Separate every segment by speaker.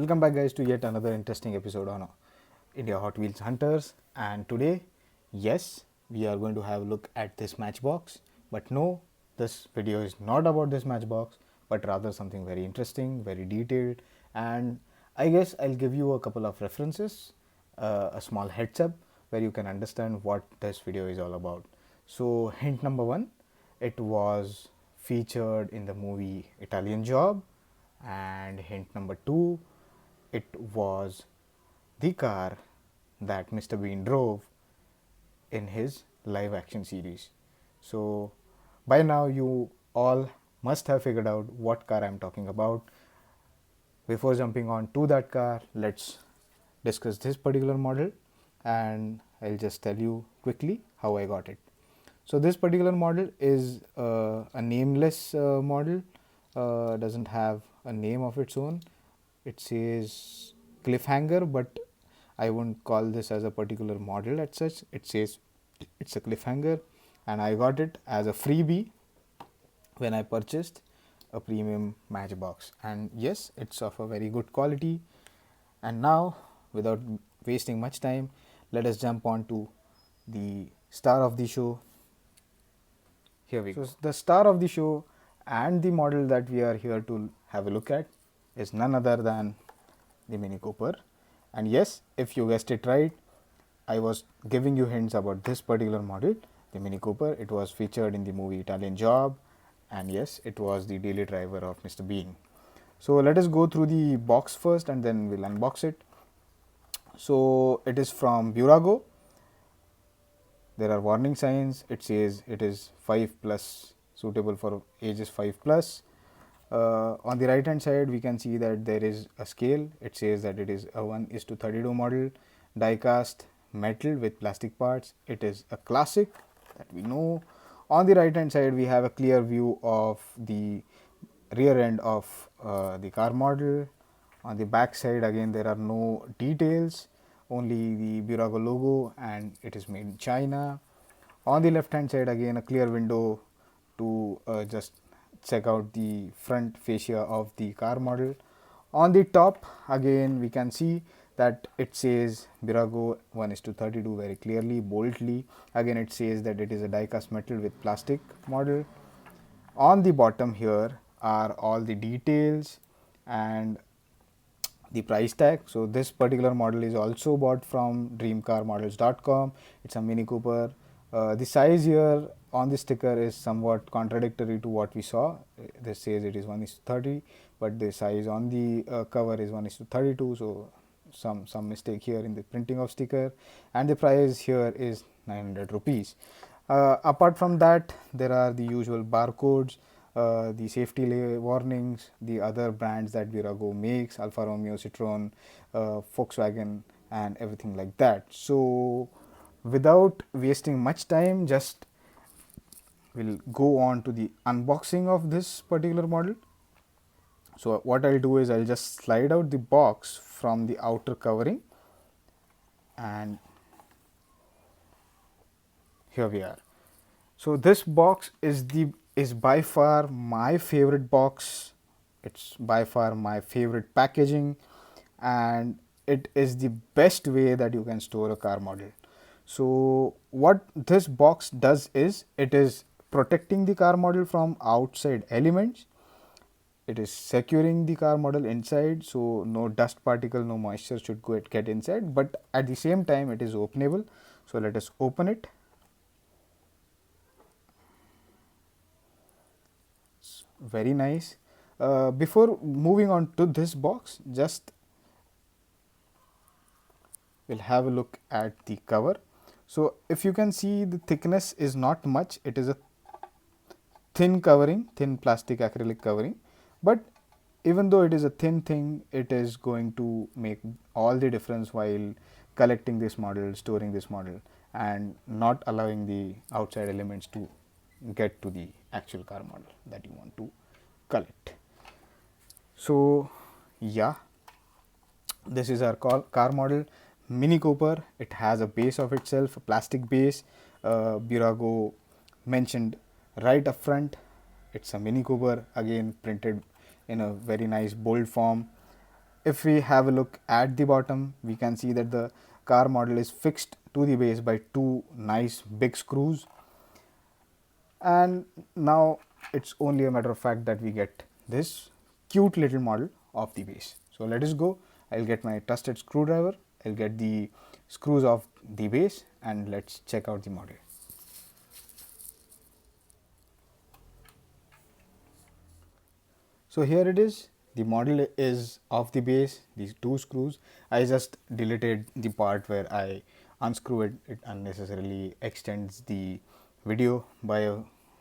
Speaker 1: Welcome back guys to yet another interesting episode on India Hot Wheels Hunters, and today, yes, we are going to have a look at this matchbox. But no, this video is not about this matchbox, but rather something very interesting, very detailed, and I guess I'll give you a couple of references, a small heads up where you can understand what this video is all about. So hint number one, it was featured in the movie Italian Job, and hint number two, it was the car that Mr. Bean drove in his live action series. So by now you all must have figured out what car I'm talking about. Before jumping on to that car, let's discuss this particular model, and I'll just tell you quickly how I got it. So this particular model is a nameless model, doesn't have a name of its own. It says Cliffhanger, but I won't call this as a particular model as such. It says it's a Cliffhanger, and I got it as a freebie when I purchased a premium matchbox. And yes, it's of a very good quality. And now, without wasting much time, let us jump on to the star of the show. Here we go. So the star of the show and the model that we are here to have a look at is none other than the Mini Cooper. And yes, if you guessed it right, I was giving you hints about this particular model, the Mini Cooper. It was featured in the movie Italian Job, and yes, it was the daily driver of Mr. Bean. So let us go through the box first and then we'll unbox it. So it is from Burago. There are warning signs. It says it is 5+, suitable for ages 5+. On the right hand side, we can see that there is a scale. It says that it is a 1:32 model, die cast metal with plastic parts. It is a classic that we know. On the right hand side, we have a clear view of the rear end of the car model. On the back side, again, there are no details, only the Burago logo, and it is made in China. On the left hand side, again, a clear window to just check out the front fascia of the car model. On the top, again, we can see that it says Burago 1:32 very clearly, boldly. Again, it says that it is a die cast metal with plastic model. On the bottom here are all the details and the price tag. So this particular model is also bought from dreamcarmodels.com. It's a Mini Cooper. The size here on the sticker is somewhat contradictory to what we saw. This says it is 1:30, but the size on the cover is 1:32. So some mistake here in the printing of sticker, and the price here is 900 rupees. Apart from that, there are the usual barcodes, the safety warnings, the other brands that Burago makes, Alfa Romeo, Citroen, Volkswagen, and everything like that. So without wasting much time, just we'll go on to the unboxing of this particular model. So what I'll do is I'll just slide out the box from the outer covering, and here we are. So this box is by far my favorite box. It's by far my favorite packaging, and it is the best way that you can store a car model. So what this box does is it is protecting the car model from outside elements. It is securing the car model inside, so no dust particle, no moisture should get inside, but at the same time it is openable. So let us open it. It's very nice. Before moving on to this box, just we'll have a look at the cover. So if you can see, the thickness is not much. It is a thin covering, thin plastic acrylic covering, but even though it is a thin thing, it is going to make all the difference while collecting this model, storing this model, and not allowing the outside elements to get to the actual car model that you want to collect. So yeah, this is our car model, Mini Cooper. It has a base of itself, a plastic base. Burago mentioned right up front. It's a Mini Cooper, again printed in a very nice bold form. if we have a look at the bottom, we can see that the car model is fixed to the base by two nice big screws, and now it's only a matter of fact that we get this cute little model of the base. So let us go. I'll get my trusted screwdriver, I'll get the screws of the base, and let's check out the model. So here it is, the model is of the base, these two screws. I just deleted the part where I unscrew it, it unnecessarily extends the video by a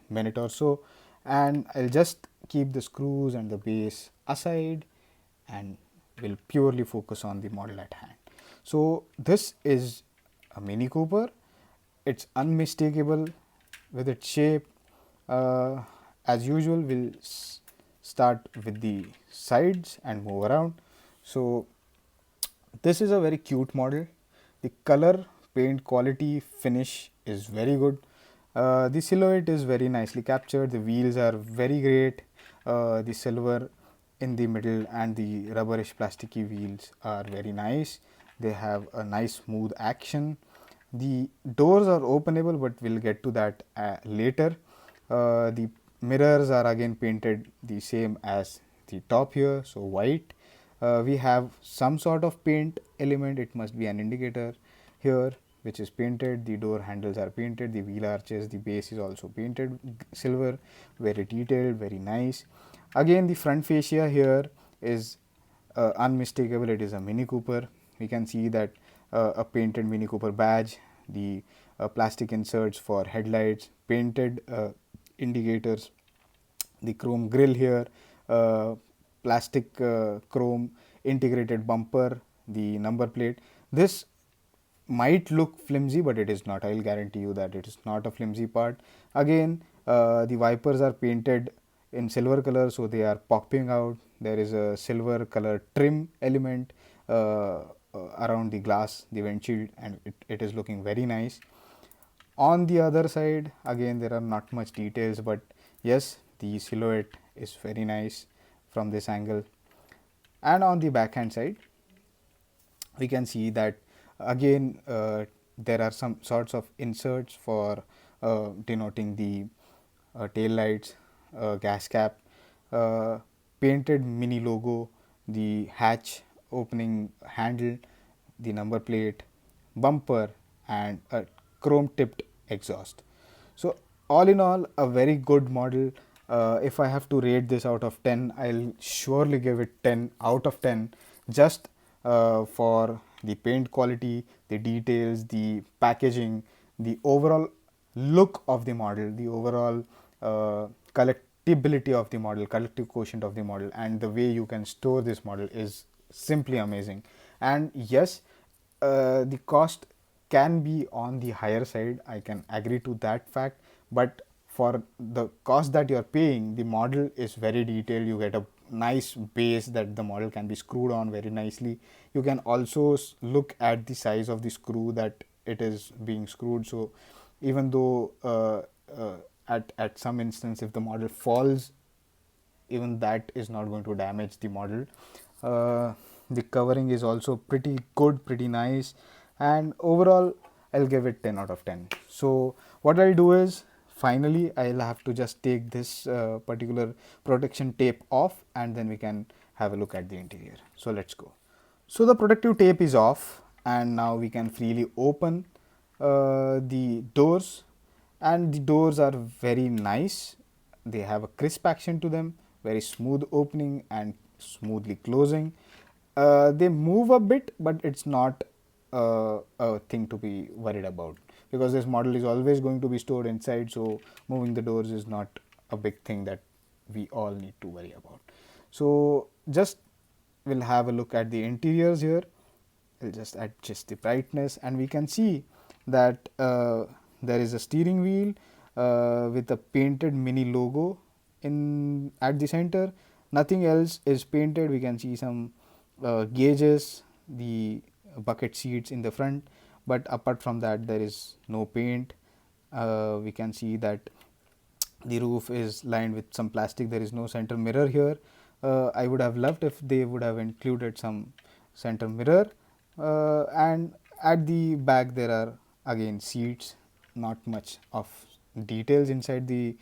Speaker 1: minute or so, and I'll just keep the screws and the base aside and will purely focus on the model at hand. So this is a Mini Cooper. It's unmistakable with its shape. As usual, we'll start with the sides and move around. So this is a very cute model. The color, paint quality, finish is very good. The silhouette is very nicely captured. The wheels are very great. The silver in the middle and the rubberish plasticky wheels are very nice. They have a nice smooth action. The doors are openable, but we'll get to that later. The mirrors are again painted the same as the top here, so white. We have some sort of paint element, it must be an indicator here, which is painted. The door handles are painted, the wheel arches, the base is also painted silver, very detailed, very nice. Again, the front fascia here is unmistakable, it is a Mini Cooper. We can see that a painted Mini Cooper badge, the plastic inserts for headlights, painted indicators, the chrome grille here, plastic chrome integrated bumper, the number plate. This might look flimsy, but it is not. I will guarantee you that it is not a flimsy part. Again, the wipers are painted in silver color, so they are popping out. There is a silver color trim element around the glass, the windshield, and it is looking very nice. On the other side, again, there are not much details, but yes, the silhouette is very nice from this angle. And on the backhand side, we can see that again there are some sorts of inserts for denoting the tail lights, gas cap, painted Mini logo, the hatch opening handle, the number plate, bumper, and a chrome tipped exhaust. So all in all, a very good model. If I have to rate this out of 10, I'll surely give it 10 out of 10, just for the paint quality, the details, the packaging, the overall look of the model, the overall collectibility of the model, collective quotient of the model, and the way you can store this model is simply amazing. And yes, the cost can be on the higher side, I can agree to that fact, but for the cost that you are paying, the model is very detailed. You get a nice base that the model can be screwed on very nicely. You can also look at the size of the screw that it is being screwed. So even though at some instance if the model falls, even that is not going to damage the model. The covering is also pretty good, pretty nice, and overall I'll give it 10 out of 10. So what I'll do is, finally I'll have to just take this particular protection tape off, and then we can have a look at the interior. So let's go. So the protective tape is off, and now we can freely open the doors, and the doors are very nice. They have a crisp action to them, very smooth opening and smoothly closing. They move a bit, but it's not a thing to be worried about, because this model is always going to be stored inside, so moving the doors is not a big thing that we all need to worry about. So just we'll have a look at the interiors here. I'll just adjust the brightness, and we can see that there is a steering wheel with a painted Mini logo in at the center. Nothing else is painted. We can see some gauges, the bucket seats in the front, but apart from that there is no paint. We can see that the roof is lined with some plastic. There is no center mirror here. I would have loved if they would have included some center mirror, and at the back there are again seats, not much of details inside the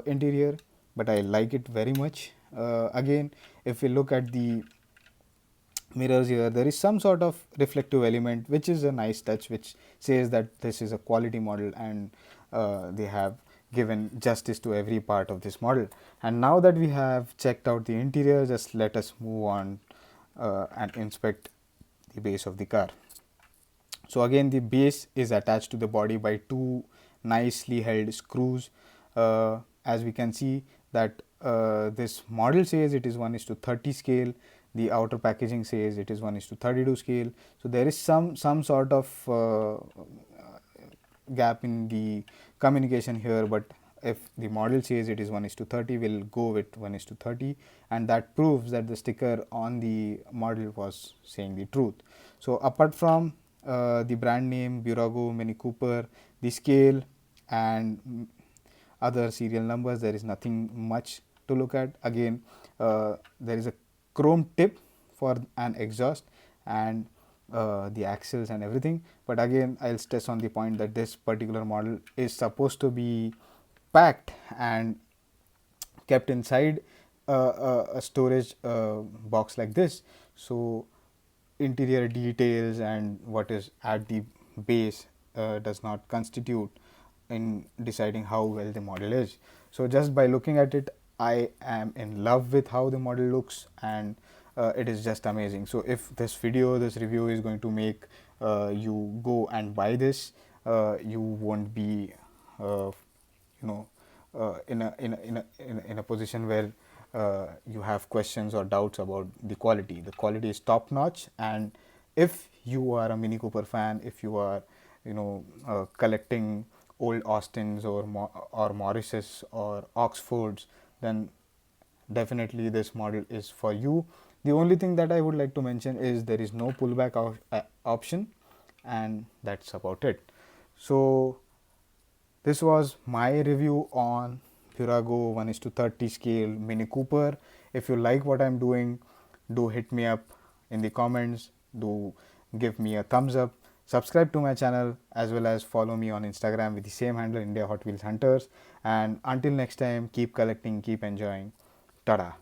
Speaker 1: interior, but I like it very much. Again, if we look at the mirrors here, there is some sort of reflective element, which is a nice touch, which says that this is a quality model, and they have given justice to every part of this model. And now that we have checked out the interior, just let us move on and inspect the base of the car. So again, the base is attached to the body by two nicely held screws. As we can see that this model says it is 1:30 scale, the outer packaging says it is 1:32 scale. So there is some sort of gap in the communication here, but if the model says it is 1:30, we'll go with 1:30, and that proves that the sticker on the model was saying the truth. So apart from the brand name Burago, Mini Cooper, the scale, and other serial numbers, there is nothing much to look at. Again, there is a chrome tip for an exhaust, and the axles and everything, but again I'll stress on the point that this particular model is supposed to be packed and kept inside a storage box like this. So interior details and what is at the base does not constitute in deciding how well the model is. So just by looking at it, I am in love with how the model looks, and it is just amazing. So if this review is going to make you go and buy this, you won't be in a position where you have questions or doubts about the quality. The quality is top notch, and if you are a Mini Cooper fan, if you are collecting old Austins or Morrises or Oxfords, then definitely this model is for you. The only thing that I would like to mention is there is no pullback option, and that's about it. So this was my review on Burago 1:30 scale Mini Cooper. If you like what I'm doing, do hit me up in the comments, do give me a thumbs up, subscribe to my channel, as well as follow me on Instagram with the same handle, India Hot Wheels Hunters. And until next time, keep collecting, keep enjoying. Tada!